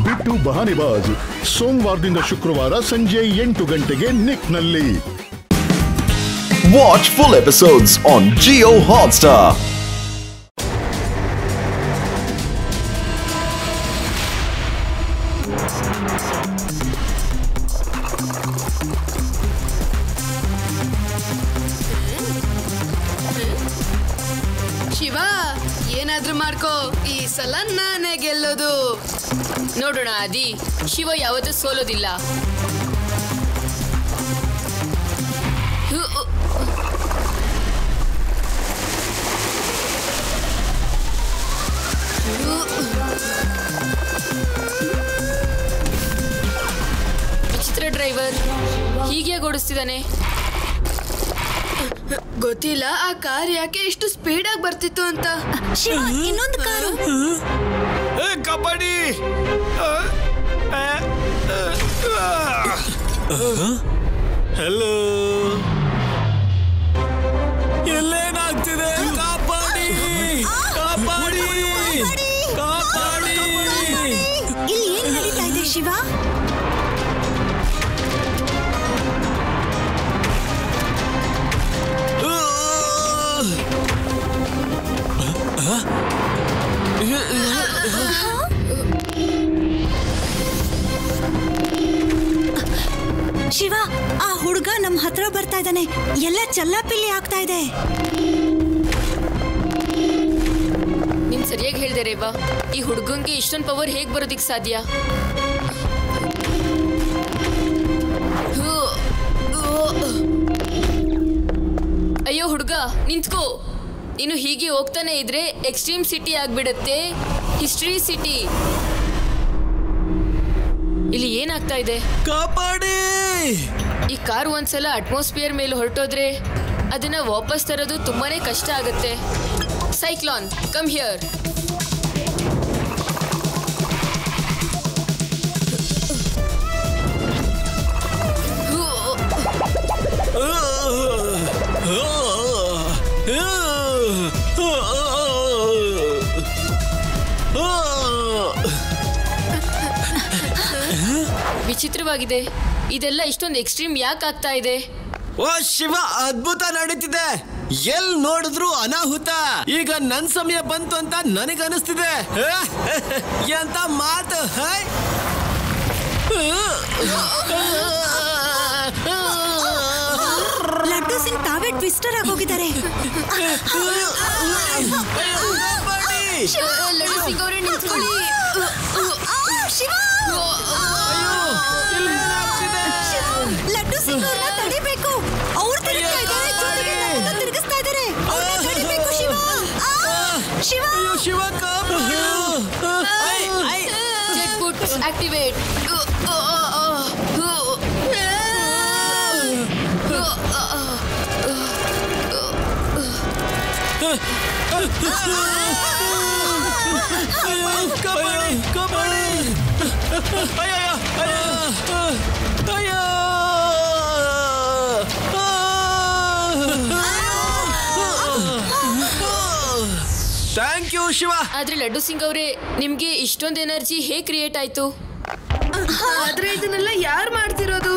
ಬಿಟ್ಟು ಬಹಾನೆಬಾಜ್ ಸೋಮವಾರದಿಂದ ಶುಕ್ರವಾರ ಸಂಜೆ 8 ಗಂಟೆಗೆ ನಿಕ್ನಲ್ಲಿ. Watch full episodes on Jio Hotstar. Shiva, ಏನಾದ್ರೂ ಮಾಡ್ಕೋ, ಈ ಸಲ ನಾನೇ ಗೆಲ್ಲೋದು. ನೋಡೋಣ ಆದಿ, ಶಿವ ಯಾವತ್ತೂ ಸೋಲೋದಿಲ್ಲ. ವಿಚಿತ್ರ ಡ್ರೈವರ್, ಹೀಗೆ ಓಡಿಸ್ತಿದ್ದಾನೆ. ಗೊತ್ತಿಲ್ಲ ಆ ಕಾರ್ ಯಾಕೆ ಇಷ್ಟು ಸ್ಪೀಡ್ ಆಗಿ ಬರ್ತಿತ್ತು ಅಂತ. ಇನ್ನೊಂದು ಕಾರು. ಕಬಡ್ಡಿ. ಹಲೋ, ಎಲ್ಲೇನಾಗ್ತಿದೆ? ಕಾಪಾಡಿ, ಕಾಪಾಡಿ, ಕಾಪಾಡಿ. ಇಲ್ಲಿ ಏನ್ ನಡೀತಾ ಇದೆ ಶಿವ? ಶಿವ, ಆ ಹುಡುಗ ನಮ್ ಹತ್ರ ಬರ್ತಾ ಇದ್ದಾನೆ. ಎಲ್ಲ ಚಲ್ಲಾಪಿಲ್ಲಿ ಆಗ್ತಾ ಇದೆ. ನಿಮ್ ಸರಿಯಾಗಿ ಹೇಳ್ದೆ ರೇವಾ, ಈ ಹುಡುಗಂಗೆ ಇಷ್ಟೊಂದು ಪವರ್ ಹೇಗ್ ಬರೋದಿಕ್ ಸಾಧ್ಯ? ಅಯ್ಯೋ ಹುಡುಗ, ನಿಂತ್ಕೋ. ನೀನು ಹೀಗೆ ಹೋಗ್ತಾನೆ ಇದ್ರೆ ಎಕ್ಸ್ಟ್ರೀಮ್ ಸಿಟಿ ಆಗ್ಬಿಡತ್ತೆ, ಹಿಸ್ಟ್ರಿ ಸಿಟಿ. ಇಲ್ಲಿ ಏನಾಗ್ತಾ ಇದೆ? ಕಾಪಾಡಿ. ಈ ಕಾರ್ ಒಂದ್ಸಲ ಅಟ್ಮಾಸ್ಫಿಯರ್ ಮೇಲೆ ಹೊರಟೋದ್ರೆ ಅದನ್ನ ವಾಪಸ್ ತರೋದು ತುಂಬಾನೇ ಕಷ್ಟ ಆಗುತ್ತೆ. Cyclone, come here. ವಿಚಿತ್ರವಾಗಿದೆ, ಇದೆಲ್ಲ ಇಷ್ಟೊಂದು ಎಕ್ಸ್ಟ್ರೀಮ್ ಯಾಕೆ ಆಗ್ತಾ ಇದೆ? ಓ ಶಿವ, ಅದ್ಭುತ ನಡೀತಿದೆ. ಎಲ್ ನೋಡಿದ್ರು ಅನಾಹುತ. ಈಗ ನನ್ ಸಮಯ ಬಂತು ಅಂತ ನನಗನಿಸ್ತಿದೆ. ಎಂತ ಮಾತು. ಲಡ್ಡು ಸಿಂಗ್ ತಾವೇ ಟ್ವಿಸ್ಟರ್ ಆಗೋಗಿದ್ದಾರೆ. ಲಡ್ಡು ಸಿಂಗ್ ಅವರೇ, ನಿಂತ್ಕೊಳ್ಳಿ. ಲಡ್ಡು ಸಿಂಗ್ ಅವ್ರನ್ನ ತಡಿಬೇಕು. ಅವ್ರು ತಿರುಗ್ತಾ ಇದ್ದಾರೆ, ತಿರುಗಿಸ್ತಾ ಇದ್ದಾರೆ. ತಡಿಬೇಕು Shiva. Shiva, Shiva, jet boots activate. Kabaddi, kabaddi. Thank you Shiva. ಆದ್ರೆ ಲಡ್ಡು ಸಿಂಗ್ ಅವರೇ, ನಿಮ್ಗೆ ಇಷ್ಟೊಂದು ಎನರ್ಜಿ ಹೇಗೆ ಕ್ರಿಯೇಟ್ ಆಯ್ತು? ಆದ್ರೆ ಇದನ್ನೆಲ್ಲ ಯಾರು ಮಾಡ್ತಿರೋದು?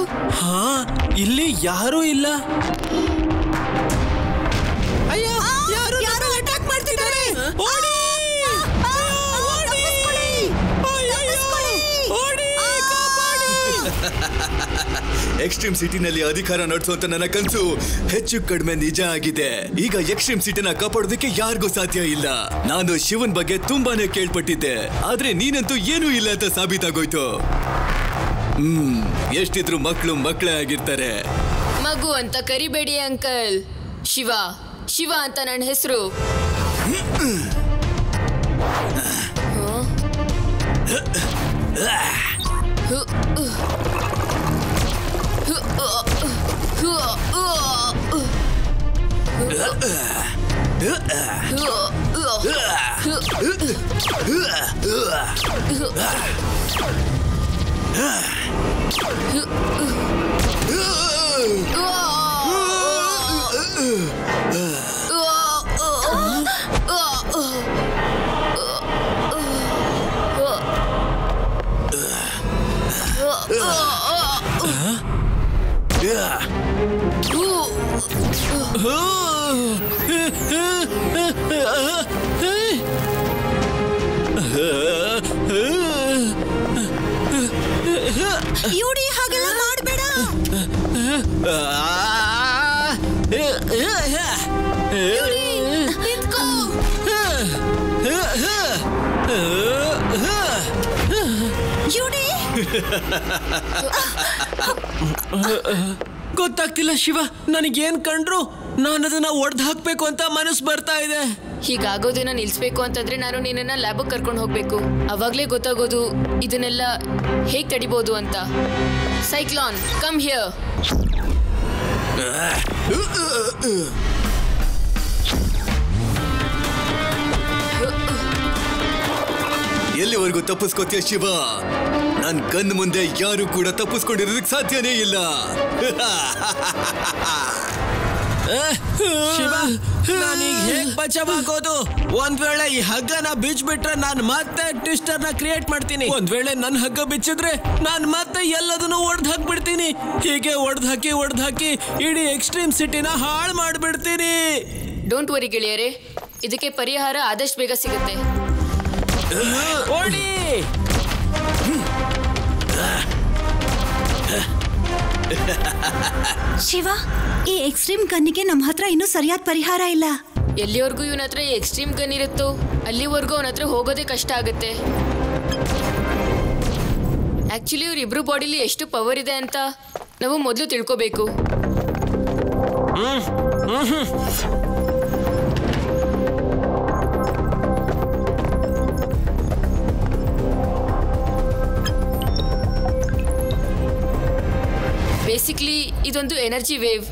ಇಲ್ಲಿ ಯಾರೂ ಇಲ್ಲ. ಅಯ್ಯೋ, ಯಾರು ಅಟ್ಯಾಕ್ ಮಾಡ್ತಿದ್ದಾರೆ. ಓಡಿ, ಎಕ್ಸ್ಟ್ರೀಮ್ ಸಿಟಿನಲ್ಲಿ ಅಧಿಕಾರ ನಡೆಸುವಂತ ನನ್ನ ಕನಸು ಹೆಚ್ಚು ಕಡಿಮೆ ನಿಜ ಆಗಿದೆ. ಈಗ ಎಕ್ಸ್ಟ್ರೀಮ್ ಸಿಟಿನ ಕಾಪಾಡೋದಕ್ಕೆ ಯಾರಿಗೂ ಸಾಧ್ಯ ಇಲ್ಲ. ನಾನು ಶಿವನ್ ಬಗ್ಗೆ ತುಂಬಾನೇ ಕೇಳ್ಪಟ್ಟಿದ್ದೆ, ಆದ್ರೆ ನೀನಂತೂ ಏನೂ ಇಲ್ಲ ಅಂತ ಸಾಬೀತಾಗೋಯ್ತು. ಎಷ್ಟಿದ್ರು ಮಕ್ಕಳು ಮಕ್ಕಳೇ ಆಗಿರ್ತಾರೆ. ಮಗು ಅಂತ ಕರಿಬೇಡಿ ಅಂಕಲ್. ಶಿವ, ಶಿವ ಅಂತ ನನ್ನ ಹೆಸರು. ಯೂಡಿ ಹಾಗೆಲ್ಲ ಮಾಡಬೇಡ. ಯೂಡಿ ಗೊತ್ತಾಗ್ತಿಲ್ಲ ಶಿವ, ನನಗೇನ್ ಕಂಡ್ರು ನಾನು ಅದನ್ನ ಒಡೆದು ಹಾಕ್ಬೇಕು ಅಂತ ಮನಸ್ಸು ಬರ್ತಾ ಇದೆ. ಹೀಗಾಗೋದನ್ನ ನಿಲ್ಸ್ಬೇಕು ಅಂತಂದ್ರೆ ನಾನು ನಿನ್ನನ್ನ ಲ್ಯಾಬ್ ಕರ್ಕೊಂಡು ಹೋಗ್ಬೇಕು. ಅವಾಗ್ಲೇ ಗೊತ್ತಾಗೋದು ಇದನ್ನೆಲ್ಲ ಹೇಗ್ ತಡಿಬಹುದು ಅಂತ. Cyclone, come here. ಎಲ್ಲಿವರೆಗೂ ತಪ್ಪಿಸ್ಕೋತೀಯ ಶಿವ? ನನ್ ಕಣ್ಣು ಮುಂದೆ ಯಾರು ಕೂಡ ತಪ್ಪಿಸ್ಕೊಂಡಿರೋದಕ್ಕೆ ಸಾಧ್ಯನೇ ಇಲ್ಲ. ಶಿವ, ನಾನೀಗ ಹೇಗ್ ಬಚಾವಾಗೋದು? ಒಂದ್ ವೇಳೆ ಈ ಹಗ್ಗನ ಬಿಚ್ಚಿಬಿಟ್ರೆ ನಾನು ಮತ್ತೆ ಟ್ವಿಸ್ಟರ್ ನ ಕ್ರಿಯೇಟ್ ಮಾಡ್ತೀನಿ. ಒಂದ್ ವೇಳೆ ನನ್ ಹಗ್ಗ ಬಿಚ್ಚಿದ್ರೆ ನಾನು ಮತ್ತೆ ಎಲ್ಲದನ್ನು ಒಡೆದು ಹಾಕ್ಬಿಡ್ತೀನಿ. ಹೀಗೆ ಒಡೆದು ಹಾಕಿ ಇಡೀ ಎಕ್ಸ್ಟ್ರೀಮ್ ಸಿಟಿನ ಹಾಳು ಮಾಡ್ಬಿಡ್ತೀನಿ. ಡೋಂಟ್ ವರಿ ಗೆಳೆಯರೇ, ಇದಕ್ಕೆ ಪರಿಹಾರ ಆದಷ್ಟು ಬೇಗ ಸಿಗುತ್ತೆ. ಓಡಿ! ಶಿವ, ಈ ಎಕ್ಸ್ಟ್ರೀಮ್ ಗನ್ನಿಗೆ ನಮ್ಮ ಹತ್ರ ಇನ್ನೂ ಸರಿಯಾದ ಪರಿಹಾರ ಇಲ್ಲ. ಎಲ್ಲಿವರೆಗೂ ಇವನ ಹತ್ರ ಈ ಎಕ್ಸ್ಟ್ರೀಮ್ ಗನ್ ಇರುತ್ತೋ ಅಲ್ಲಿವರೆಗೂ ಅವನ ಹತ್ರ ಹೋಗೋದೇ ಕಷ್ಟ ಆಗುತ್ತೆ. ಆಕ್ಚುಲಿ ಇವ್ರಿಬ್ರು ಬಾಡಿಲಿ ಎಷ್ಟು ಪವರ್ ಇದೆ ಅಂತ ನಾವು ಮೊದಲು ತಿಳ್ಕೋಬೇಕು. ಬೇಸಿಕ್ಲಿ ಇದೊಂದು ಎನರ್ಜಿ ವೇವ್.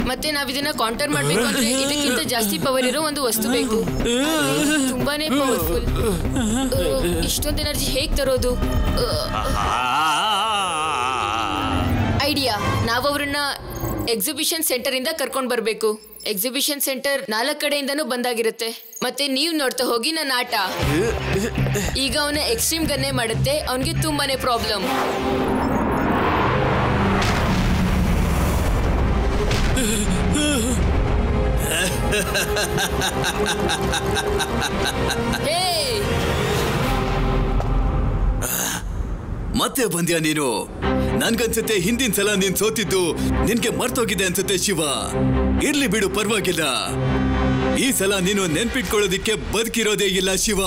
ಮತ್ತೆ ನಾವ್ ಇದನ್ನ ಕೌಂಟರ್ ಮಾಡ್ಬೇಕು ಅಂದ್ರೆ ಇದಕ್ಕಿಂತ ಜಾಸ್ತಿ ಪವರ್ ಇರೋ ಒಂದು ವಸ್ತು ಬೇಕು. ತುಂಬಾನೇ ಪವರ್ಫುಲ್. ಇಷ್ಟೊಂದು ಎನರ್ಜಿ ಹೇಗ್ ತರೋದು? ಐಡಿಯಾ, ನಾವು ಅವ್ರನ್ನ ಎಕ್ಸಿಬಿಷನ್ ಸೆಂಟರ್ ಇಂದ ಕರ್ಕೊಂಡ್ ಬರ್ಬೇಕು. ಎಕ್ಸಿಬಿಷನ್ ಸೆಂಟರ್ 4 ಕಡೆಯಿಂದನೂ ಬಂದಾಗಿರುತ್ತೆ. ಮತ್ತೆ ನೀವ್ ನೋಡ್ತಾ ಹೋಗಿ ನನ್ನ ಆಟ. ಈಗ ಅವನ ಎಕ್ಸ್ಟ್ರೀಮ್ ಗನ್ನೇ ಮಾಡುತ್ತೆ. ಅವನ್ಗೆ ತುಂಬಾನೇ ಪ್ರಾಬ್ಲಮ್. ಮತ್ತೆ ಬಂದ್ಯಾ ನೀನು? ನನ್ಗನ್ಸುತ್ತೆ ಹಿಂದಿನ ಸಲ ನೀನ್ ಸೋತಿದ್ದು ನಿನ್ಗೆ ಮರ್ತೋಗಿದೆ ಅನ್ಸುತ್ತೆ ಶಿವ. ಇರ್ಲಿ ಬಿಡು, ಪರವಾಗಿಲ್ಲ. ಈ ಸಲ ನೀನು ನೆನ್ಪಿಟ್ಕೊಳ್ಳೋದಿಕ್ಕೆ ಬದುಕಿರೋದೇ ಇಲ್ಲ ಶಿವ.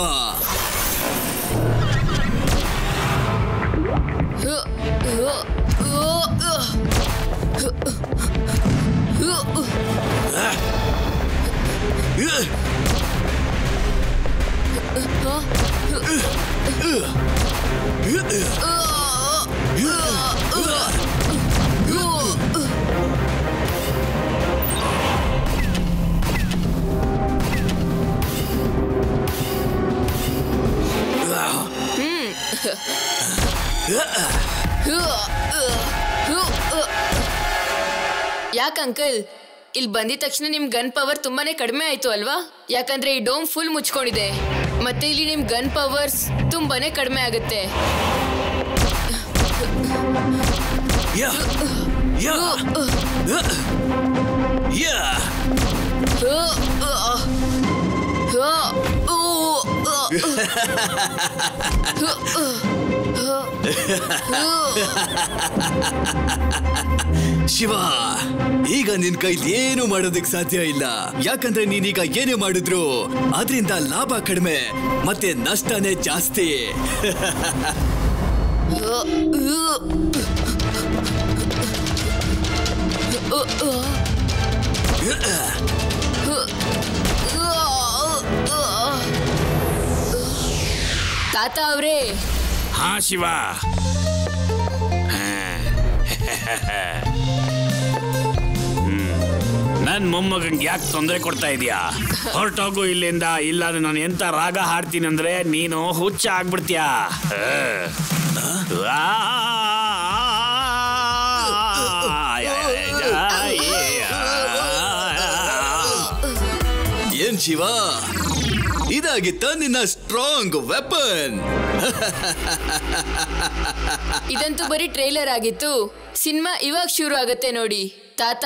ಯಾಕೆ ಅಂಕಲ್, ಇಲ್ಲಿ ಬಂದಿದ ತಕ್ಷಣ ನಿಮ್ ಗನ್ ಪವರ್ ತುಂಬಾನೇ ಕಡಿಮೆ ಆಯ್ತು ಅಲ್ವಾ? ಯಾಕಂದ್ರೆ ಈ ಡೋಮ್ ಫುಲ್ ಮುಚ್ಕೊಂಡಿದೆ. ಮತ್ತೆ ಇಲ್ಲಿ ನಿಮ್ ಗನ್ ಪವರ್ಸ್ ತುಂಬಾನೇ ಕಡಿಮೆ ಆಗುತ್ತೆ. ಶಿವ, ಈಗ ನಿನ್ ಕೈಲಿ ಏನು ಮಾಡೋದಕ್ಕೆ ಸಾಧ್ಯ ಇಲ್ಲ. ಯಾಕಂದ್ರೆ ನೀನೀಗ ಏನೇ ಮಾಡಿದ್ರು ಅದರಿಂದ ಲಾಭ ಕಡಿಮೆ ಮತ್ತೆ ನಷ್ಟನೇ ಜಾಸ್ತಿ. ತಾತ ಅವ್ರೇ. ಹಾ ಶಿವ, ನನ್ ಮೊಮ್ಮಗಂಗೆ ಯಾಕೆ ತೊಂದರೆ ಕೊಡ್ತಾ ಇದೀಯಾ? ಹೊರಟೋಗು ಇಲ್ಲಿಂದ, ಇಲ್ಲಾಂದ್ರೆ ನಾನು ಎಂತ ರಾಗ ಹಾಡ್ತೀನಿ ಅಂದ್ರೆ ನೀನು ಹುಚ್ಚ ಆಗ್ಬಿಡ್ತೀಯಾ. ಏನ್ ಶಿವ, ಇದ ಇದಾಗಿತ್ತ ನಿನ್ನ ಸ್ಟ್ರಾಂಗ್ ವೆಪನ್. ಇದಂತೂ ಬರೀ ಟ್ರೈಲರ್ ಆಗಿತ್ತು. ಸಿನಿಮಾ ಇವಾಗ ಶುರು ಆಗತ್ತೆ ನೋಡಿ ತಾತ.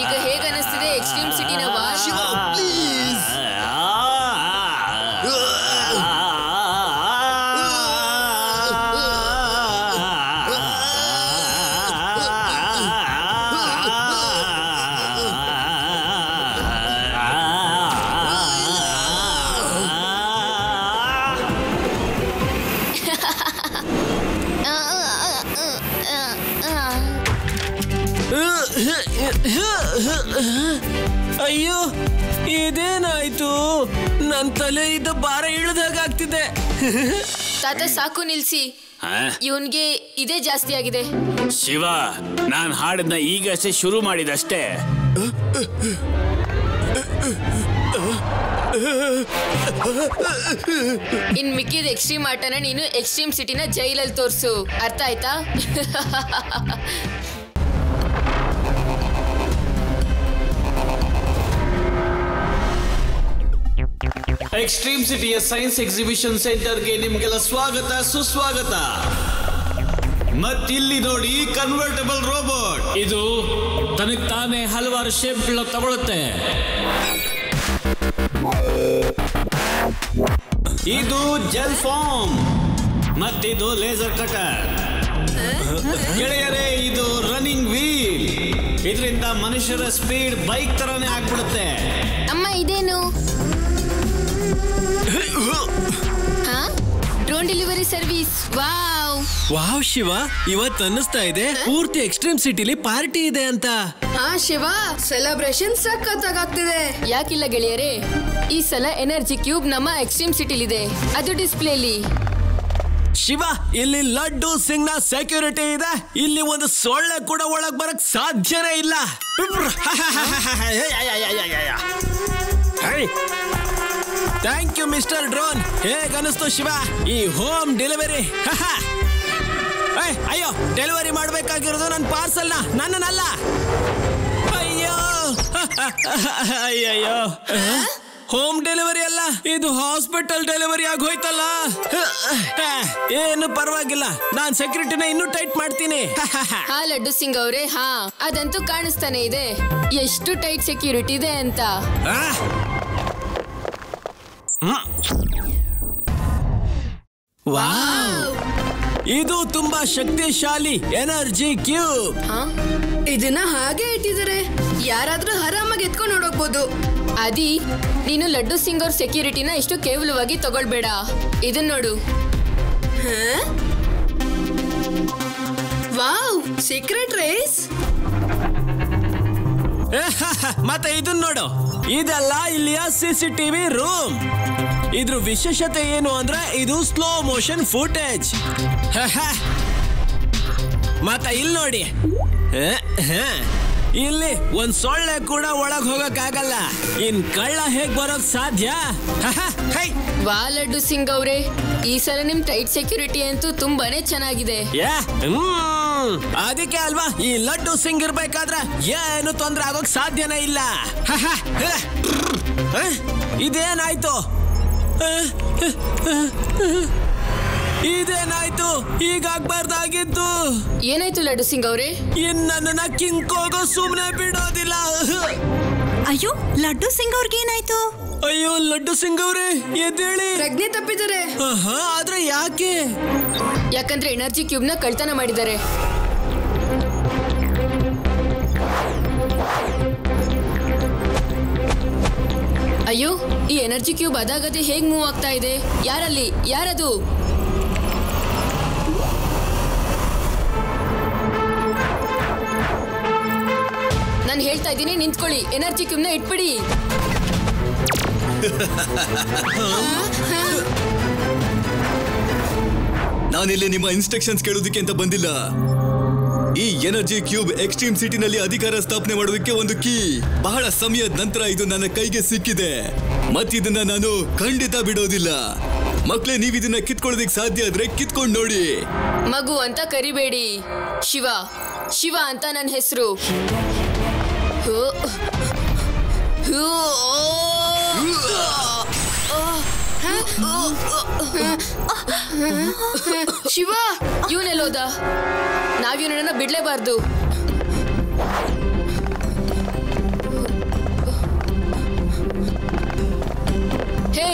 ಈಗ ಹೇಗನ್ನಿಸ್ತಿದೆ ಎಕ್ಸ್ಟ್ರೀಮ್ ಸಿಟಿನ ವಾಶ್? ಅಯ್ಯೋ ಇದೇನಾಯ್ತು? ನನ್ ತಲೆ ಇದ್ದ ಭಾರ ಇಳಿದಾಗ್ತಿದೆ. ತಾತ ಸಾಕು ನಿಲ್ಸಿ, ಇವನ್ಗೆ ಇದೇ ಜಾಸ್ತಿ ಆಗಿದೆ. ಶಿವ, ನಾನ್ ಹಾಡನ್ನ ಈಗಷ್ಟೇ ಶುರು ಮಾಡಿದಷ್ಟೇ. ಇನ್ ಮಿಕ್ಕಿದ ಎಕ್ಸ್ಟ್ರೀಮ್ ಆಟನ ನೀನು ಎಕ್ಸ್ಟ್ರೀಮ್ ಸಿಟಿನ ಜೈಲಲ್ಲಿ ತೋರ್ಸು, ಅರ್ಥ ಆಯ್ತಾ? ಎಕ್ಸ್ಟ್ರೀಮ್ ಸಿಟಿಯ ಸೈನ್ಸ್ ಎಕ್ಸಿಬಿಷನ್ ಸೆಂಟರ್ಗೆ ನಿಮ್ಗೆಲ್ಲ ಸ್ವಾಗತ ಸುಸ್ವಾಗತ. ಮತ್ತಿಲ್ಲಿ ನೋಡಿ ಕನ್ವರ್ಟಬಲ್ ರೋಬೋಟ್. ಇದು ತನಗ್ ತಾನೇ ಹಲವಾರು ಶೇಪ್ಗಳನ್ನ ತಗೊಳುತ್ತೆ. ಇದು ಜೆಲ್ ಫಾರ್ಮ್ ಮತ್ತಿದು ಲೇಸರ್ ಕಟರ್. ಗೆಳೆಯರೇ, ಇದು ರನ್ನಿಂಗ್ ವೀಲ್. ಇದರಿಂದ ಮನುಷ್ಯರ ಸ್ಪೀಡ್ ಬೈಕ್ ತರಾನೇ ಆಗ್ಬಿಡುತ್ತೆ. ಅಮ್ಮ ಇದೇನು? Drone delivery service. Wow wow Shiva, ಇವತ್ತು ಅನ್ನಿಸ್ತಾ ಇದೆ ಪೂರ್ತಿ ಎಕ್ಸ್ಟ್ರೀಮ್ ಸಿಟಿಲಿ ಪಾರ್ಟಿ ಇದೆ ಅಂತ. ಹಾ ಶಿವ, ಸೆಲೆಬ್ರೇಷನ್ ಸಖತ್ತಾಗ್ತಿದೆ. ಯಾಕಿಲ್ಲ ಗೆಳೆಯರೇ, ಈ ಸಲ ಎನರ್ಜಿ ಕ್ಯೂಬ್ ನಮ್ಮ ಎಕ್ಸ್ಟ್ರೀಮ್ ಸಿಟಿಲಿದೆ, ಅದು ಡಿಸ್ಪ್ಲೇಲಿ. ಶಿವ, ಇಲ್ಲಿ ಲಡ್ಡು ಸಿಂಗ್ ನ ಸೆಕ್ಯೂರಿಟಿ ಇದೆ. ಇಲ್ಲಿ ಒಂದು ಸೊಳ್ಳೆ ಕೂಡ ಒಳಗ್ ಬರಕ್ ಸಾಧ್ಯನೇ ಇಲ್ಲ. Thank you mister drone. ಹೇಗ ಅನಿಸ್ತು ಶಿವ ಈ ಹೋಮ್ ಡೆಲಿವರಿ? ಅಯ್ಯೋ, ಡೆಲಿವರಿ ಮಾಡ್ಬೇಕಾಗಿರೋದು ನನ್ನ ಪಾರ್ಸಲ್ನ, ನನ್ನನ್ನಲ್ಲ. ಅಯ್ಯೋ ಅಯ್ಯಯ್ಯೋ, ಹೋಮ್ ಡೆಲಿವರಿ ಅಲ್ಲ, ಇದು ಹಾಸ್ಪಿಟಲ್ ಡೆಲಿವರಿ ಆಗೋಯ್ತಲ್ಲ. ಏನು ಪರವಾಗಿಲ್ಲ, ನಾನ್ ಸೆಕ್ಯೂರಿಟಿನ ಇನ್ನೂ ಟೈಟ್ ಮಾಡ್ತೀನಿ. ಹಾ ಲಡ್ಡು ಸಿಂಗ್ ಅವರೇ, ಹಾ ಅದಂತೂ ಕಾಣಿಸ್ತಾನೆ ಇದೆ ಎಷ್ಟು ಟೈಟ್ ಸೆಕ್ಯೂರಿಟಿ ಇದೆ ಅಂತ. ವಾವ್, ಇದು ತುಂಬಾ ಶಕ್ತಿಶಾಲಿ ಎನರ್ಜಿ ಕ್ಯೂಬ್. ಇದನ್ನ ಹಾಗೆ ಇಟ್ಟಿದ್ದಾರೆ, ಯಾರಾದ್ರೂ ಆರಾಮಾಗಿ ಎತ್ಕೊಂಡು ನೋಡೋಗ್ಬೋದು. ಅದಿ, ನೀನು ಲಡ್ಡು ಸಿಂಗ್ ಅವ್ರ ಸೆಕ್ಯೂರಿಟಿನ ಇಷ್ಟು ಕೇವಲವಾಗಿ ತಗೊಳ್ಬೇಡ. ಇದನ್ನ ನೋಡು. Wow, secret race. ಮತ್ತೆ ಇದನ್ನ ನೋಡು, ಇದೆಲ್ಲ ಇಲ್ಲಿಯ CCTV ರೂಮ್. ಇದ್ರ ವಿಶೇಷತೆ ಏನು ಅಂದ್ರೆ ಇದು ಸ್ಲೋ ಮೋಷನ್ ಫುಟೇಜ್. ಮತ್ತೆ ಇಲ್ಲಿ ನೋಡಿ, ಇಲ್ಲಿ ಒಂದ್ ಸೊಳ್ಳೆ ಕೂಡ ಒಳಗ್ ಹೋಗಕ್ಕಾಗಲ್ಲ. ಇನ್ ಕಳ್ಳ ಹೇಗ್ ಬರೋಕ್ ಸಾಧ್ಯ? ವಾ ಲಡ್ಡು ಸಿಂಗ್ ಅವ್ರೆ, ಈ ಸಲ ನಿಮ್ ಟೈಟ್ ಸೆಕ್ಯೂರಿಟಿ ಅಂತೂ ತುಂಬಾನೇ ಚೆನ್ನಾಗಿದೆ. ಅದಕ್ಕೆ ಅಲ್ವಾ ಈ ಲಡ್ಡು ಸಿಂಗ್ ಇರ್ಬೇಕಾದ್ರೆ ಏನು ತೊಂದ್ರೆ ಆಗೋಕ್ ಸಾಧ್ಯನೇ ಇಲ್ಲ. ಇದೇನಾಯ್ತು? ಇದೇನಾಯ್ತು? ಹೀಗಾಗ್ಬಾರ್ದಾಗಿತ್ತು. ಏನಾಯ್ತು ಲಡ್ಡು ಸಿಂಗ್ ಅವ್ರೆ? ನನ್ನ ಕಿಂಕೋಗೋ ಸುಮ್ನೆ ಬಿಡೋದಿಲ್ಲ. ಅಯ್ಯೋ, ಲಡ್ಡು ಸಿಂಗ್ ಅವ್ರಿಗೇನಾಯ್ತು? ಅಯ್ಯೋ ಲಡ್ಡು ಸಿಂಗ್ ಅವ್ರೆ, ಎದ್ದೇಳಿ. ಪ್ರಜ್ಞೆ ತಪ್ಪಿದ್ದಾರೆ. ಆದ್ರೆ ಯಾಕೆ? ಯಾಕಂದ್ರೆ ಎನರ್ಜಿ ಕ್ಯೂಬ್ ನ ಕಳ್ತನ ಮಾಡಿದ್ದಾರೆ. ಅಯ್ಯೋ, ಈ ಎನರ್ಜಿ ಕ್ಯೂಬ್ ಅದಾಗದೆ ಹೇಗ್ ಮೂವ್ ಆಗ್ತಾ ಇದೆ? ಯಾರಲ್ಲಿ? ಯಾರದು? ನಾನು ಹೇಳ್ತಾ ಇದ್ದೀನಿ, ನಿಂತ್ಕೊಳ್ಳಿ. ಎನರ್ಜಿ ಕ್ಯೂಬ್ ನ ಇಟ್ಬಿಡಿ. ನಾನಿಲ್ಲಿ ನಿಮ್ಮ ಇನ್ಸ್ಟ್ರಕ್ಷನ್ಸ್ ಕೇಳೋದಕ್ಕೆ ಅಂತ ಬಂದಿಲ್ಲ. ಈ ಎನರ್ಜಿ ಕ್ಯೂಬ್ ಎಕ್ಸ್ಟ್ರೀಮ್ ಸಿಟಿನಲ್ಲಿ ಅಧಿಕಾರ ಸ್ಥಾಪನೆ ಮಾಡೋದಕ್ಕೆ ಒಂದು ಕೀ. ಬಹಳ ಸಮಯದ ನಂತರ ಇದು ನನ್ನ ಕೈಗೆ ಸಿಕ್ಕಿದೆ, ಮತ್ತಿದನ್ನ ನಾನು ಖಂಡಿತ ಬಿಡೋದಿಲ್ಲ. ಮಕ್ಳೇ, ನೀವ್ ಇದನ್ನ ಕಿತ್ಕೊಳ್ಳೋದಕ್ಕೆ ಸಾಧ್ಯ ಆದ್ರೆ ಕಿತ್ಕೊಂಡು ನೋಡಿ. ಮಗು ಅಂತ ಕರಿಬೇಡಿ, ಶಿವ. ಶಿವ ಅಂತ ನನ್ನ ಹೆಸರು. ಶಿವ, ಇವನೆಲ್ಲೋದ? ನಾವಿವನನ್ನ ಬಿಡ್ಲೇಬಾರ್ದು. ಹೇ,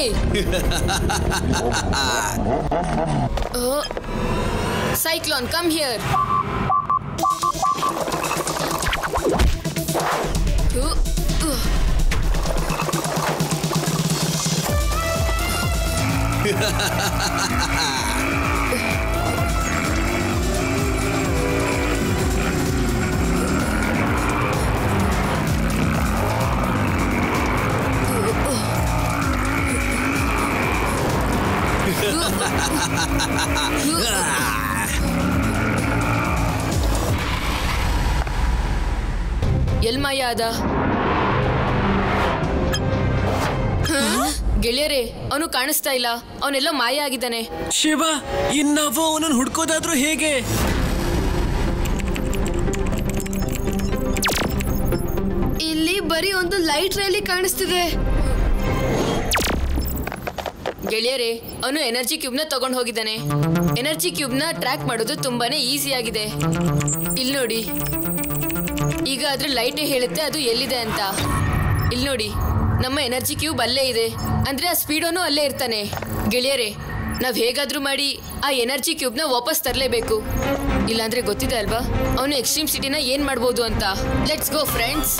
ಸೈಕ್ಲೋನ್, ಕಮ್ ಹಿಯರ್. ಎಲ್ ಮಾಯ ಅದ? ಗೆಳೆಯರೇ, ಅವನು ಕಾಣಿಸ್ತಾ ಇಲ್ಲ. ಅವನೆಲ್ಲ ಮಾಯ ಆಗಿದ್ದಾನೆ. ಶಿವ, ಇನ್ನಾವು ಅವನನ್ನು ಹುಡ್ಕೋದಾದ್ರೂ ಹೇಗೆ? ಇಲ್ಲಿ ಬರೀ ಒಂದು ಲೈಟ್ ರೈಲಿ ಕಾಣಿಸ್ತಿದೆ. ಗೆಳೆಯರೇ, ಅವನು ಎನರ್ಜಿ ಕ್ಯೂಬ್ನ ತಗೊಂಡು ಹೋಗಿದ್ದಾನೆ. ಎನರ್ಜಿ ಕ್ಯೂಬ್ನ ಟ್ರ್ಯಾಕ್ ಮಾಡೋದು ತುಂಬಾನೇ ಈಸಿ ಆಗಿದೆ. ಇಲ್ಲಿ ನೋಡಿ, ಈಗ ಅದ್ರ ಲೈಟೇ ಹೇಳುತ್ತೆ ಅದು ಎಲ್ಲಿದೆ ಅಂತ. ಇಲ್ಲಿ ನೋಡಿ, ನಮ್ಮ ಎನರ್ಜಿ ಕ್ಯೂಬ್ ಅಲ್ಲೇ ಇದೆ, ಅಂದ್ರೆ ಆ ಸ್ಪೀಡೋನು ಅಲ್ಲೇ ಇರ್ತಾನೆ. ಗೆಳೆಯರೇ, ನಾವ್ ಹೇಗಾದ್ರೂ ಮಾಡಿ ಆ ಎನರ್ಜಿ ಕ್ಯೂಬ್ನ ವಾಪಸ್ ತರಲೇಬೇಕು. ಇಲ್ಲಾಂದ್ರೆ ಗೊತ್ತಿದೆ ಅಲ್ವಾ ಅವನು ಎಕ್ಸ್ಟ್ರೀಮ್ ಸಿಟಿನ ಏನ್ ಮಾಡ್ಬೋದು ಅಂತ. Let's go friends.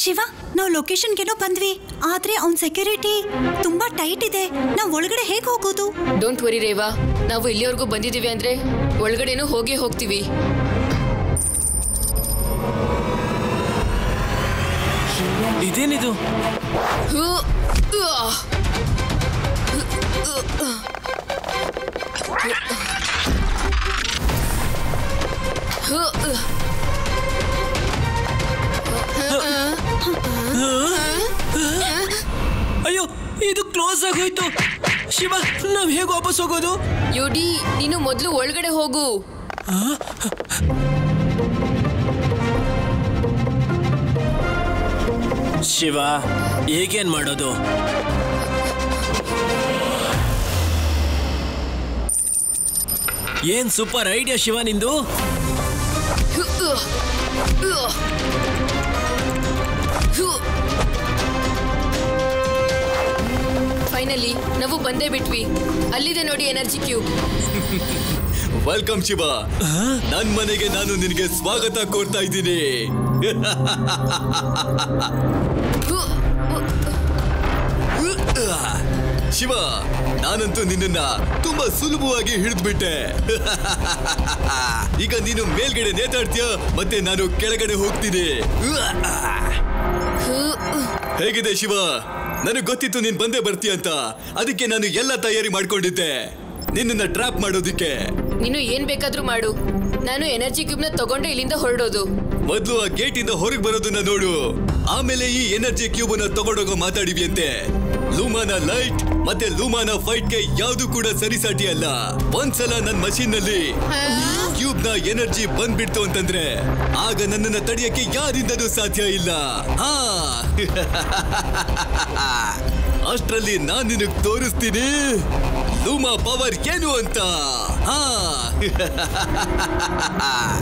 ಶಿವ, ನಾವು ಲೊಕೇಶನ್ಗೇನೋ ಬಂದ್ವಿ, ಆದ್ರೆ ಅವ್ನ್ ಸೆಕ್ಯೂರಿಟಿ ತುಂಬಾ ಟೈಟ್ ಇದೆ. ನಾವ್ ಒಳಗಡೆ ಹೇಗೆ ಹೋಗೋದು? ಡೋಂಟ್ ವರಿ ರೇವಾ, ನಾವು ಇಲ್ಲಿವರೆಗೂ ಬಂದಿದೀವಿ ಅಂದ್ರೆ ಒಳಗಡೆನೂ ಹೋಗೇ ಹೋಗ್ತೀವಿ. ಇದೇನಿದು? ಅಯ್ಯೋ, ಇದು ಕ್ಲೋಸ್ ಆಗೋಯ್ತು. ಶಿವ, ನಾವ್ ಹೇಗೆ ವಾಪಸ್ ಹೋಗೋದು? ಯೋಡಿ, ನೀನು ಮೊದಲು ಒಳಗಡೆ ಹೋಗು. ಶಿವ, ಹೇಗೇನ್ ಮಾಡೋದು? ಏನ್ ಸೂಪರ್ ಐಡಿಯಾ ಶಿವ ನಿಂದು. ಫೈನಲಿ ನಾವು ಬಂದೇ ಬಿಟ್ವಿ. ಅಲ್ಲಿದೆ ನೋಡಿ ಎನರ್ಜಿ ಕ್ಯೂಬ್. ವೆಲ್ಕಮ್ ಶಿವ, ನನ್ ಮನೆಗೆ ನಾನು ನಿನಗೆ ಸ್ವಾಗತ ಕೋರ್ತಾ ಇದ್ದೀನಿ. ಶಿವ, ನಾನಂತೂ ನಿನ್ನನ್ನ ತುಂಬಾ ಸುಲಭವಾಗಿ ಹಿಡಿದ್ಬಿಟ್ಟೆ. ಈಗ ನೀನು ಮೇಲ್ಗಡೆ ನೇತಾಡ್ತೀಯ, ಮತ್ತೆ ನಾನು ಕೆಳಗಡೆ ಹೋಗ್ತೀನಿ. ಹೇಗಿದೆ ಶಿವ? ನನಗೆ ಗೊತ್ತಿತ್ತು ನೀನ್ ಬಂದೇ ಬರ್ತೀಯ ಅಂತ, ಅದಕ್ಕೆ ನಾನು ಎಲ್ಲ ತಯಾರಿ ಮಾಡ್ಕೊಂಡಿದ್ದೆ ನಿನ್ನನ್ನ ಟ್ರ್ಯಾಪ್ ಮಾಡೋದಿಕ್ಕೆ. ನೀನು ಏನ್ ಬೇಕಾದ್ರೂ ಮಾಡು, ನಾನು ಎನರ್ಜಿ ಕ್ಯೂಬ್ ನ ತಗೊಂಡೆ ಇಲ್ಲಿಂದ ಹೊರಡೋದು. ಮೊದ್ಲು ಆ ಗೇಟ್ ಇಂದ ಹೊರಗೆ ಬರೋದನ್ನ ನೋಡು, ಆಮೇಲೆ ಈ ಎನರ್ಜಿ ಕ್ಯೂಬ್ ಅನ್ನ ತಗೊಂಡೋಗೋ ಮಾತಾಡಿವಿಯಂತೆ. ಲೂಮಾನ ಲೈಟ್ ಮತ್ತೆ ಲೂಮಾನ ಫೈಟ್ ಗೆ ಯಾವ್ದು ಕೂಡ ಸರಿಸಾಟಿ ಅಲ್ಲ. ಒಂದ್ಸಲ ನನ್ ಮಷೀನ್ ನಲ್ಲಿ ಕ್ಯೂಬ್ ನ ಎನರ್ಜಿ ಬಂದ್ಬಿಡ್ತು ಅಂತಂದ್ರೆ ಆಗ ನನ್ನನ್ನ ತಡೆಯಕ್ಕೆ ಯಾರಿಂದನೂ ಸಾಧ್ಯ ಇಲ್ಲ. ಅಷ್ಟ್ರಲ್ಲಿ ನಾನ್ ನಿನಗ್ ತೋರಿಸ್ತೀನಿ ಲೂಮಾ ಪವರ್ ಏನು ಅಂತ.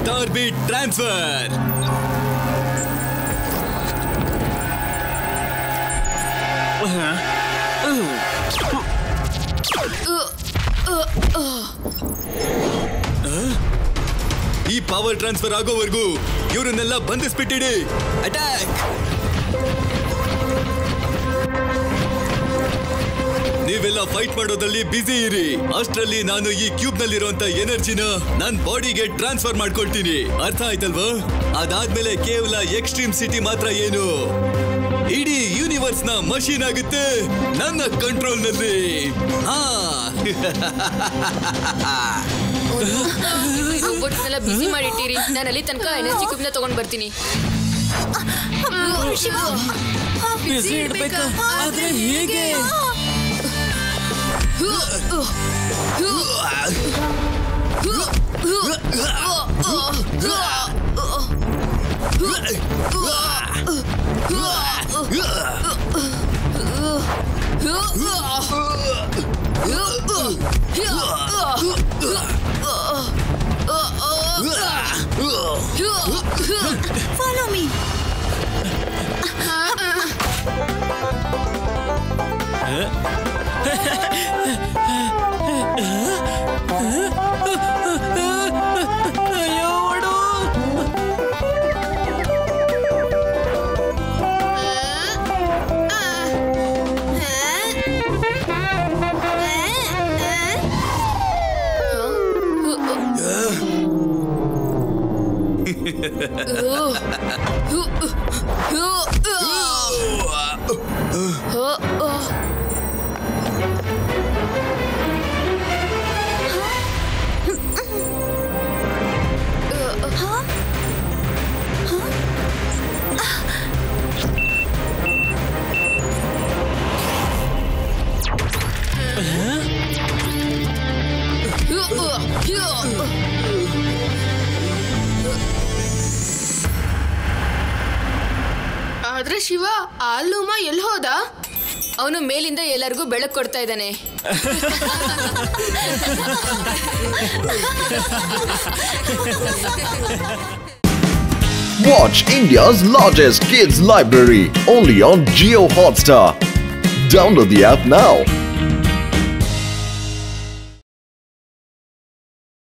ಟಾರ್ಬಿಟ್ ಟ್ರಾನ್ಸ್ಫರ್. ಈ ಪವರ್ ಟ್ರಾನ್ಸ್ಫರ್ ಆಗೋವರೆಗೂ ಇವರನ್ನೆಲ್ಲ ಬಂಧಿಸ್ಬಿಟ್ಟಿಡಿ. ಅಟ್ಯಾಕ್! ನೀವೆಲ್ಲ ಫೈಟ್ ಮಾಡೋದ್ರಲ್ಲಿ ಬಿಸಿ ಇರಿ. ಅಷ್ಟರಲ್ಲಿ ನಾನು ಈ ಕ್ಯೂಬ್ ನಲ್ಲಿರುವಂತ ಎನರ್ಜಿನ ನನ್ ಬಾಡಿಗೆ ಟ್ರಾನ್ಸ್ಫರ್ ಮಾಡ್ಕೊಳ್ತೀನಿ. ಅರ್ಥ ಆಯ್ತಲ್ವಾ? ಅದಾದ್ಮೇಲೆ ಕೇವಲ ಎಕ್ಸ್ಟ್ರೀಮ್ ಸಿಟಿ ಮಾತ್ರ ಏನು, ಇಡೀ ಯೂನಿವರ್ಸ್ ನ ಮಷೀನ್ ಆಗುತ್ತೆ ನನ್ನ ಕಂಟ್ರೋಲ್ ನಲ್ಲಿ. ರೋಬೋಟ್ನೆಲ್ಲ ಬಿಸಿ ಮಾಡಿಟ್ಟಿರಿ. ನಾನು ಅಲ್ಲಿ ತನಕ ಎನರ್ಜಿ ಕ್ಯೂಬ್ ನ ತಗೊಂಡ್ ಬರ್ತೀನಿ. ಬಿಸಿ ಇಡ್ಬೇಕಾ? ಆದ್ರೆ ಹೇಗೆ? Follow me. ಅಯ್ಯೋ ಓಡು. ಆದ್ರೆ ಶಿವ, ಆ ಲೂಮ ಎಲ್ಲಿ ಹೋದ? ಅವನು ಮೇಲಿಂದ ಎಲ್ಲರಿಗೂ ಬೆಳಕು ಕೊಡ್ತಾ ಇದ್ದಾನೆ. Watch India's largest kids library only on Jio Hotstar. Download the app now.